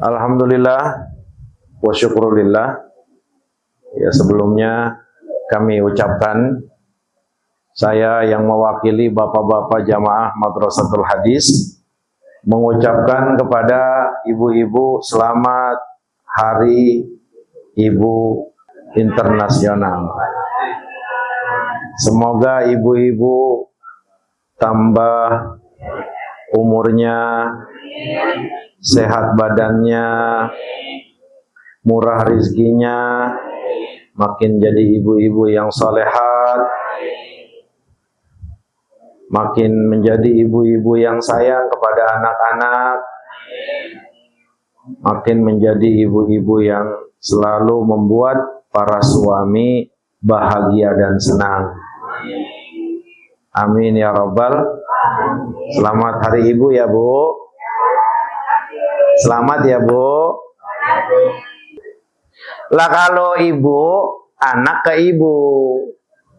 Alhamdulillah wa syukurillah. Ya, sebelumnya kami ucapkan, saya yang mewakili bapak-bapak jamaah Madrasatul Hadis mengucapkan kepada ibu-ibu selamat Hari Ibu Internasional. Semoga ibu-ibu tambah umurnya, sehat badannya, murah rizkinya, makin jadi ibu-ibu yang solehat, makin menjadi ibu-ibu yang sayang kepada anak-anak, makin menjadi ibu-ibu yang selalu membuat para suami bahagia dan senang. Amin ya Rabbal. Selamat Hari Ibu ya Bu. Selamat ya Bu. Lah kalau ibu, anak ke ibu,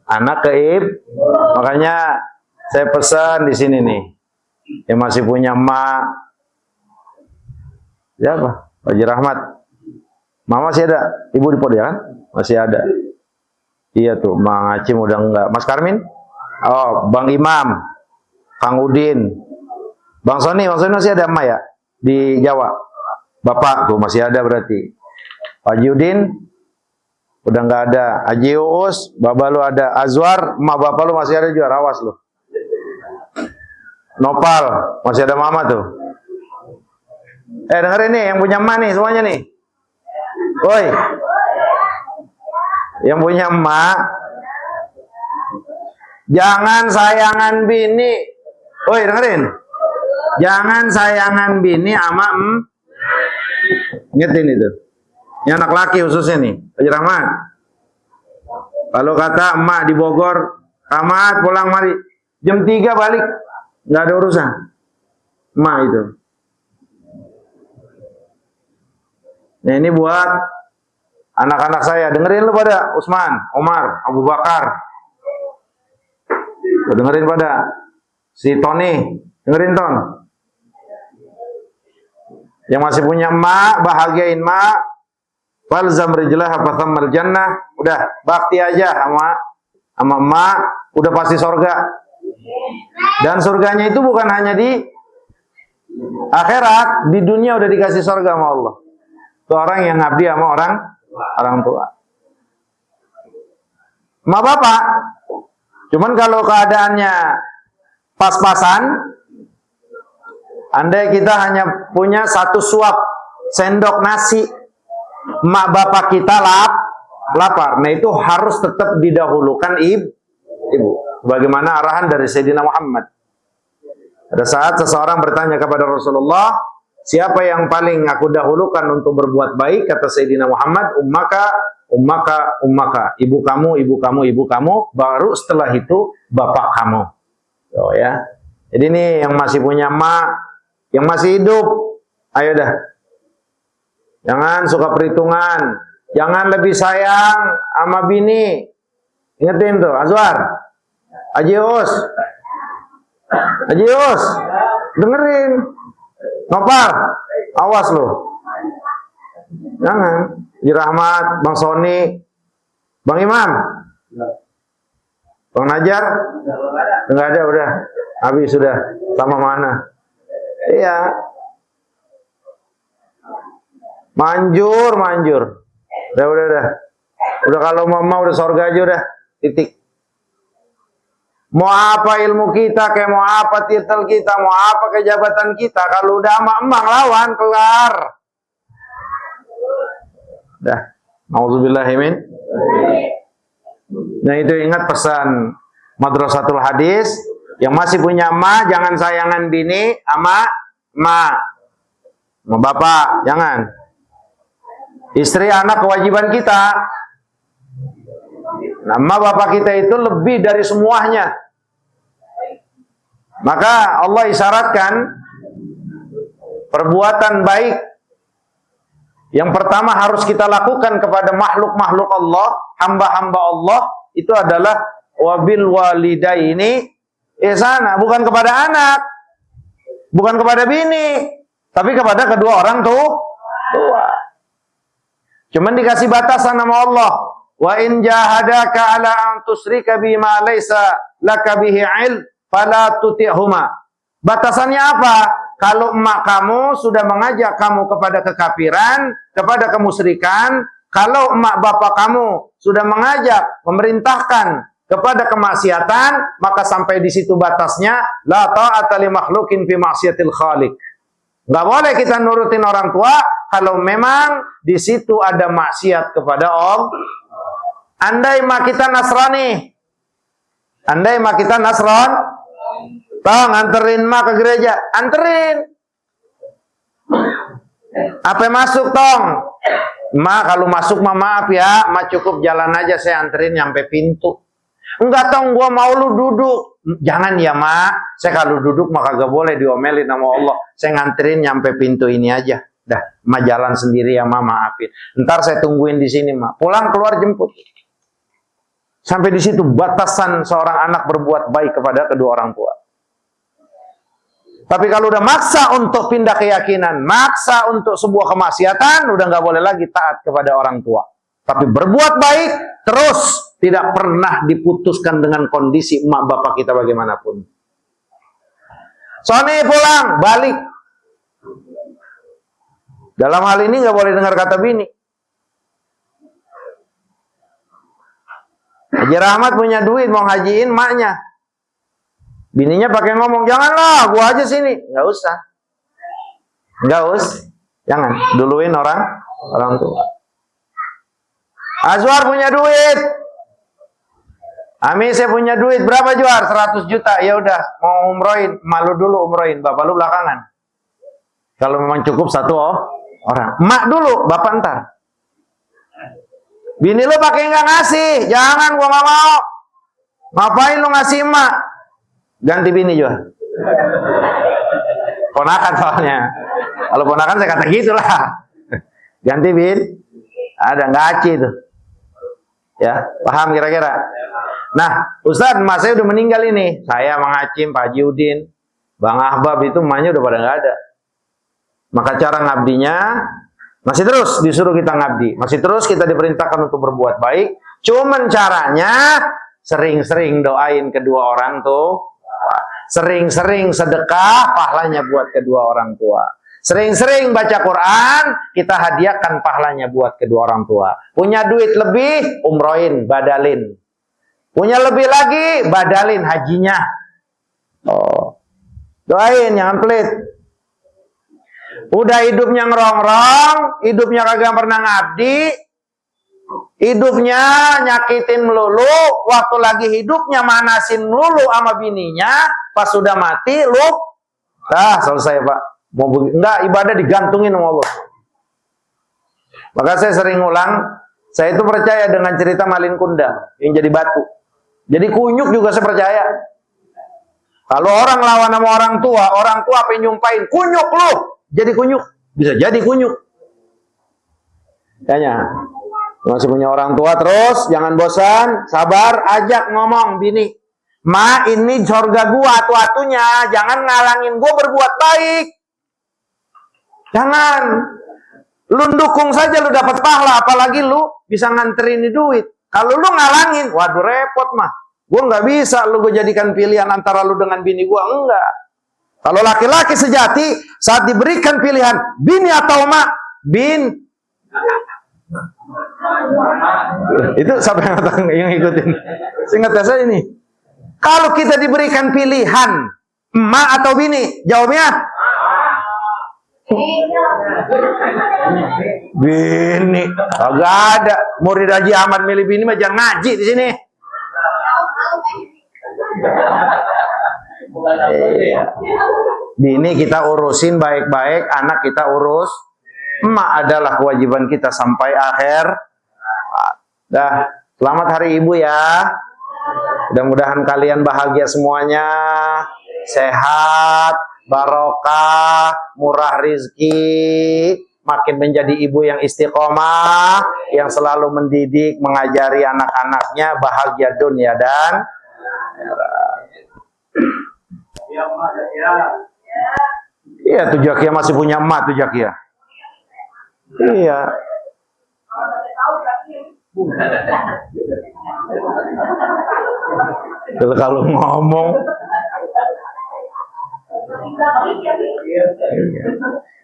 anak ke ibu. Makanya saya pesan di sini nih, yang masih punya emak, siapa? Haji Rahmat. Mama masih ada, ibu di podium kan? Masih ada. Iya tuh, Mang Acim udah enggak. Mas Karmin? Oh, Bang Imam, Kang Udin, Bang Soni masih ada emak ya? Di Jawa. Bapak tuh masih ada berarti. Haji Udin udah nggak ada. Haji Uus, bapak lu ada. Azwar, emak bapak lu masih ada juga. Rawas lu. Nopal, masih ada mama tuh. Dengerin nih, yang punya emak nih semuanya nih. Woi, yang punya emak, jangan sayangan bini. Woi, dengerin. Jangan sayangan bini sama ingetin itu. Ini anak laki khususnya nih, Haji Rahmat. Kalau kata emak di Bogor, Rahmat pulang mari. Jam 3 balik. Nggak ada urusan. Emak itu. Nah ini buat anak-anak saya. Dengerin lu pada Usman, Omar, Abu Bakar. Dengerin pada si Tony. Dengerin Ton. Yang masih punya emak, bahagiain emak. Falzam rijlah apa thammal jannah. Udah, bakti aja sama emak, udah pasti surga. Dan surganya itu bukan hanya di akhirat, di dunia udah dikasih surga sama Allah. Itu orang yang ngabdi sama orang tua. Emak bapak. Cuman kalau keadaannya pas-pasan, andai kita hanya punya satu suap sendok nasi, emak bapak kita lapar. Nah itu harus tetap didahulukan ibu. Bagaimana arahan dari Sayyidina Muhammad. Pada saat seseorang bertanya kepada Rasulullah, siapa yang paling aku dahulukan untuk berbuat baik? Kata Sayyidina Muhammad, ummaka. Ibu kamu, baru setelah itu bapak kamu. Oh ya. Jadi ini yang masih punya emak, yang masih hidup, ayo dah. Jangan suka perhitungan. Jangan lebih sayang sama bini. Ingetin tuh, Azwar. Haji Us. Dengerin. Nopal, awas lo. Jangan. Haji Rahmat, Bang Soni, Bang Imam. Bang Najar? Enggak ada, udah. Habis sudah. Sama mana? Iya. Manjur. Udah. Udah kalau mama udah surga aja udah. Titik. Mau apa ilmu kita, kayak mau apa titel kita, mau apa kejabatan kita, kalau udah sama emang lawan, kelar. Dah. Nauzubillahimin. Nah itu ingat pesan Madrasatul Hadis, yang masih punya emak, jangan sayangan bini sama emak. Sama bapak, jangan. Istri anak kewajiban kita. Nama bapak kita itu lebih dari semuanya. Maka Allah isyaratkan perbuatan baik. Yang pertama harus kita lakukan kepada makhluk-makhluk Allah, hamba-hamba Allah, itu adalah wabil walidaini ihsana, bukan kepada anak, bukan kepada bini, tapi kepada kedua orang Cuman dikasih batasan sama Allah. Wa in jahadaka ala an tusyrika bima laysa laka bihi ilm fala tuti'huma. Batasannya apa? Kalau emak kamu sudah mengajak kamu kepada kekafiran, kepada kemusyrikan, kalau emak bapak kamu sudah mengajak, memerintahkan kepada kemaksiatan, maka sampai di situ batasnya, la ta'ata li makhlukin fi ma'siyatil khaliq. Enggak boleh kita nurutin orang tua kalau memang di situ ada maksiat kepada Allah. Andai mak kita Nasrani, andai mak kita Nasron, tong anterin mak ke gereja, anterin. Apa masuk tong? Ma kalau masuk mah maaf ya, ma cukup jalan aja saya anterin nyampe pintu. Enggak tong, gua mau lu duduk. Jangan ya ma, saya kalau duduk mah kagak boleh diomelin sama Allah. Saya nganterin nyampe pintu ini aja. Dah, ma jalan sendiri ya ma, maafin. Ntar saya tungguin di sini ma. Pulang keluar jemput. Sampai di situ batasan seorang anak berbuat baik kepada kedua orang tua. Tapi kalau udah maksa untuk pindah keyakinan, maksa untuk sebuah kemaksiatan, udah nggak boleh lagi taat kepada orang tua. Tapi berbuat baik terus, tidak pernah diputuskan dengan kondisi emak bapak kita bagaimanapun. Sony pulang, balik. Dalam hal ini nggak boleh dengar kata bini. Haji Rahmat punya duit mau hajiin maknya. Bininya pakai ngomong, janganlah, gua aja sini. Nggak usah. Nggak usah. Jangan. Duluin orang tua. Azwar punya duit. Ami saya punya duit. Berapa Juar? 100 juta. Ya udah, mau umrohin. Malu dulu umrohin. Bapak lu belakangan. Kalau memang cukup satu orang. Mak dulu, bapak ntar. Bini lu pakai nggak ngasih. Jangan, gua nggak mau. Ngapain lu ngasih emak? Ganti bini juga. Ponakan soalnya. Kalau ponakan saya kata gitulah. Ganti bin. Ada ngaci tuh. Ya, paham kira-kira? Nah, Ustaz, mas saya udah meninggal ini. Saya Mang Acim, Pak Haji Udin, Bang Ahbab itu emaknya udah pada nggak ada. Maka cara ngabdinya masih terus disuruh kita ngabdi. Masih terus kita diperintahkan untuk berbuat baik. Cuman caranya sering-sering doain kedua orang tuh. Sering-sering sedekah, pahalanya buat kedua orang tua. Sering-sering baca Quran, kita hadiahkan pahalanya buat kedua orang tua. Punya duit lebih, umrohin, badalin. Punya lebih lagi, badalin hajinya. Doain, jangan pelit. Udah hidupnya ngerongrong, hidupnya kagak pernah ngabdi, hidupnya nyakitin melulu, waktu lagi hidupnya manasin melulu sama bininya, pas sudah mati, lu, selesai Pak. Mau enggak, ibadah digantungin sama Allah. Maka saya sering ulang, saya itu percaya dengan cerita malin kundang yang jadi batu. Jadi kunyuk juga saya percaya. Kalau orang lawan sama orang tua apa yang nyumpain, kunyuk lu, jadi kunyuk, bisa jadi kunyuk. Kayaknya masih punya orang tua terus, jangan bosan, sabar, ajak ngomong bini. Ma, ini surga gua atu-atunya, jangan ngalangin gua berbuat baik. Jangan. Lu dukung saja lu dapat pahala, apalagi lu bisa nganterin duit. Kalau lu ngalangin, waduh repot mah. Gua nggak bisa lu gue jadikan pilihan antara lu dengan bini gua, enggak. Kalau laki-laki sejati saat diberikan pilihan bini atau mak, itu siapa yang ngikutin? Singkat saya ini. Kalau kita diberikan pilihan emak atau bini, jawabnya bini. Kagak ada murid Haji Ahmad milih bini mah jangan ngaji di sini. Bini kita urusin baik-baik, anak kita urus. Emak adalah kewajiban kita sampai akhir. Dah, selamat Hari Ibu ya. Mudah-mudahan kalian bahagia semuanya, sehat, barokah, murah rizki, makin menjadi ibu yang istiqomah, yang selalu mendidik, mengajari anak-anaknya bahagia dunia dan iya tuh Jakia masih punya emak tuh Jakia. Iya. Kalau ngomong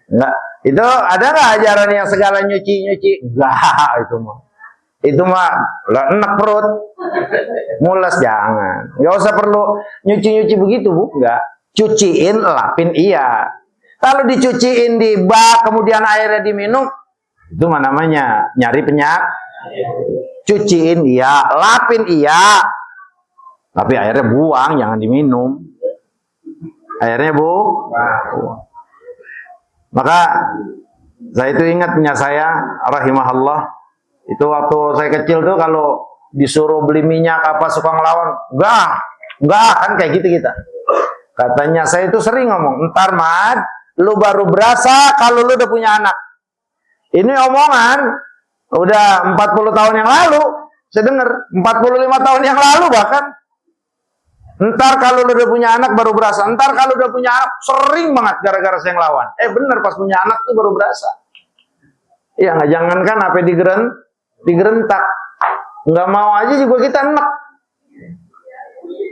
enggak, itu ada nggak ajaran yang segala nyuci? Enggak, itu mah enak perut, mules jangan. Nggak usah perlu nyuci begitu, Bu. Enggak. Cuciin, lapin iya. Kalau dicuciin di bak, kemudian airnya diminum, itu mah namanya nyari penyakit. Cuciin iya, lapin iya. Tapi airnya buang, jangan diminum. Airnya buang. Maka saya itu ingat punya saya, rahimahullah. Itu waktu saya kecil tuh kalau disuruh beli minyak apa suka ngelawan. Enggak kan kayak gitu kita. Katanya saya itu sering ngomong, "Entar Mad, lu baru berasa kalau lu udah punya anak." Ini omongan udah 40 tahun yang lalu. Saya dengar 45 tahun yang lalu bahkan. Entar kalau lu udah punya anak baru berasa. Entar kalau udah punya anak sering banget gara-gara saya ngelawan. Bener, pas punya anak tuh baru berasa. Iya, nggak jangankan apa digerentak. Nggak mau aja juga kita enak.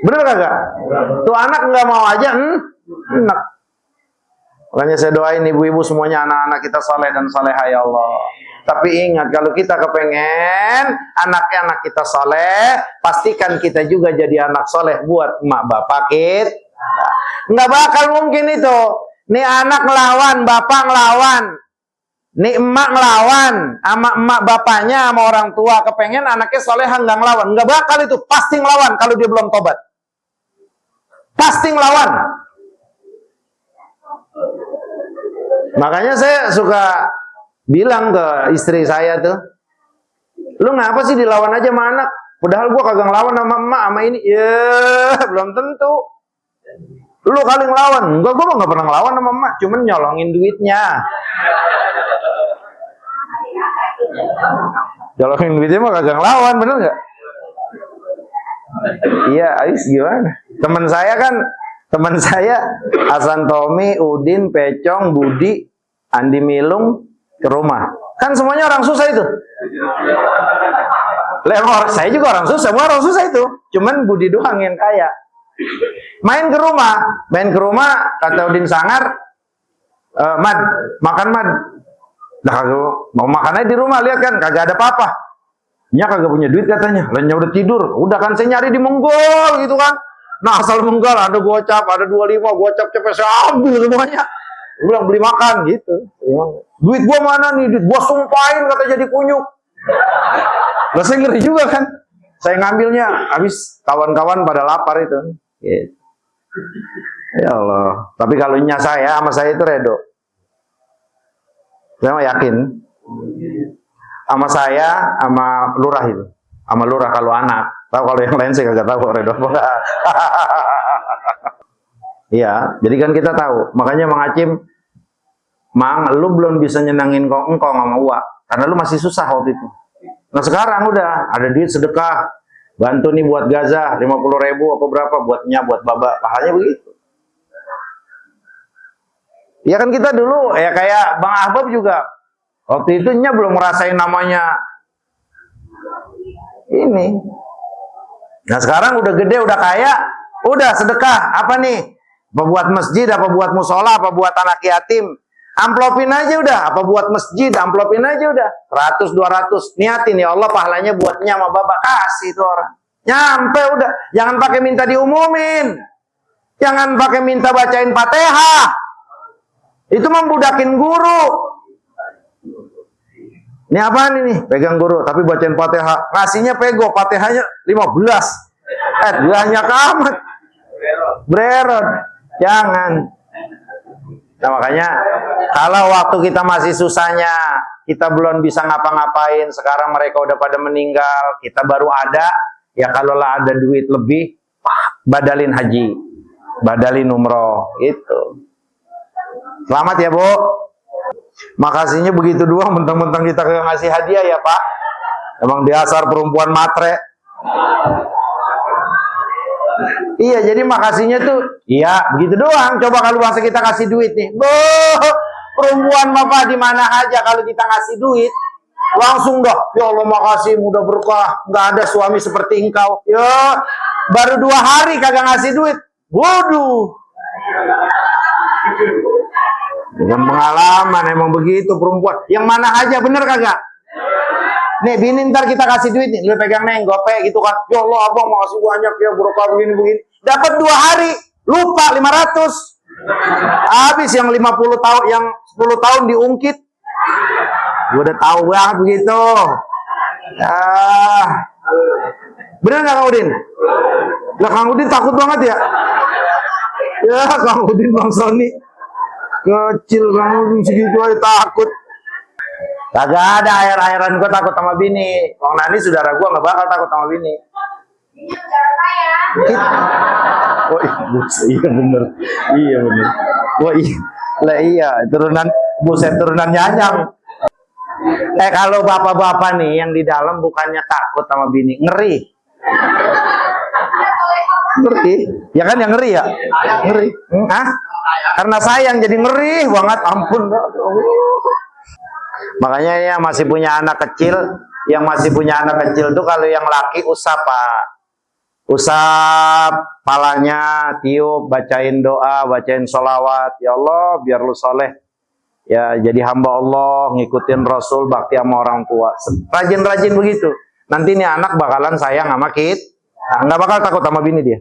Bener kagak? Tuh anak nggak mau aja enak. Makanya saya doain ibu-ibu semuanya, anak-anak kita saleh dan saleha ya Allah. Tapi ingat, kalau kita kepengen anak-anak kita saleh, pastikan kita juga jadi anak saleh buat emak bapak kita. Nggak bakal mungkin itu. Nih anak ngelawan, bapak ngelawan. Nih emak ngelawan, sama emak bapaknya, sama orang tua kepengen anaknya saleh nggak ngelawan. Nggak bakal itu, pasti ngelawan kalau dia belum tobat. Pasti ngelawan. Makanya saya suka bilang ke istri saya tuh, "Lu ngapa sih dilawan aja sama anak? Padahal gua kagak ngelawan sama emak sama ini." Ya, belum tentu. Lu kali ngelawan. Enggak, gua nggak pernah ngelawan sama emak, cuman nyolongin duitnya. Nyolongin duitnya mah kagak ngelawan, bener nggak? Iya, Ais gimana? Teman saya Hasan Tommy, Udin, Pecong, Budi, Andi Milung ke rumah. Kan semuanya orang susah itu. Saya juga orang susah, semua orang susah itu. Cuman Budi doang yang kaya. Main ke rumah, kata Udin Sangar, "Mad, makan Mad." Nah, mau makan aja di rumah, lihat kan kagak ada apa-apa. Nya kagak punya duit katanya, lainnya udah tidur. Udah kan saya nyari di Monggol gitu kan. Nah, asal Monggol ada gocap, ada 25, gocap cepet saya ambil semuanya. Gue bilang beli makan gitu. Duit gua mana nih? Duit gua sumpahin kata jadi kunyuk. Lah saya ngeri juga kan. Saya ngambilnya, habis kawan-kawan pada lapar itu. Gitu. Ya Allah. Tapi kalau nya saya sama saya itu redo. Saya mah yakin. Sama saya, sama lurah itu. Sama lurah kalau anak. Tahu kalau yang lain saya kagak tahu redo apa enggak. Iya, jadi kan kita tahu. Makanya Mang Acim, Mang, lu belum bisa nyenangin engkau sama Uwa. Karena lu masih susah waktu itu. Nah sekarang udah, ada duit sedekah. Bantu nih buat Gaza, 50.000 apa berapa, buatnya, buat baba. Pahalanya begitu. Ya kan kita dulu, ya kayak Bang Ahbab juga. Waktu itu nya belum ngerasain namanya ini. Nah sekarang udah gede, udah kaya, udah sedekah. Apa nih? Apa buat masjid, apa buat musola, apa buat anak yatim. Amplopin aja udah, apa buat masjid, amplopin aja udah. 100, 200, niatin ya Allah pahalanya buatnya sama bapak, kasih itu orang. Nyampe udah, jangan pakai minta diumumin. Jangan pakai minta bacain Fatihah. Itu membudakin guru. Ini apaan ini? Pegang guru, tapi bacain Fatihah. Ngasihnya pego, Fatihahnya 15. Banyak amat. Bererot. Jangan. Nah makanya kalau waktu kita masih susahnya, kita belum bisa ngapa-ngapain, sekarang mereka udah pada meninggal, kita baru ada, ya kalaulah ada duit lebih, badalin haji, badalin umroh, itu. Selamat ya Bu. Makasihnya begitu doang, mentang-mentang kita ngasih hadiah ya Pak. Emang dasar perempuan matre. Iya, jadi makasihnya tuh, iya begitu doang. Coba kalau bahasa kita kasih duit nih, perempuan bapak di mana aja kalau kita ngasih duit, langsung dah, ya Allah makasih, mudah berkah, nggak ada suami seperti engkau. Ya, baru 2 hari kagak ngasih duit. Waduh. Dengan pengalaman emang begitu perempuan. Yang mana aja, bener kagak? Nih, bini ntar kita kasih duit nih, lu pegang neng, gope gitu kan. Ya Allah abang makasih banyak ya, berkah begini-begini. Dapat 2 hari, lupa 500. Habis yang 50 tahun, yang 10 tahun diungkit. Gue udah tahu banget begitu. Bener nggak Kang Udin? Lah Kang Udin takut banget ya? Ya Kang Udin, Bang Sony kecil, Kang Udin segitu aja takut. Kagak ada air-airan, gue takut sama bini. Bang Nani saudara gue nggak bakal takut sama bini. Ini saudara saya. Oh iya bener. Iya bener. Oh iya. Lah iya, turunan buset, turunan nyanyang. Kalau bapak-bapak nih yang di dalam bukannya takut sama bini, ngeri. Ngeri. Ya kan yang ngeri ya? Ngeri. Hah? Karena sayang jadi ngeri banget, ampun. Makanya yang masih punya anak kecil, tuh kalau yang laki usap, Pak. Usap palanya, tiup, bacain doa, bacain sholawat. Ya Allah, biar lu soleh. Ya, jadi hamba Allah, ngikutin Rasul, bakti sama orang tua. Rajin-rajin begitu. Nanti nih anak bakalan sayang sama kita. Nggak bakal takut sama bini dia.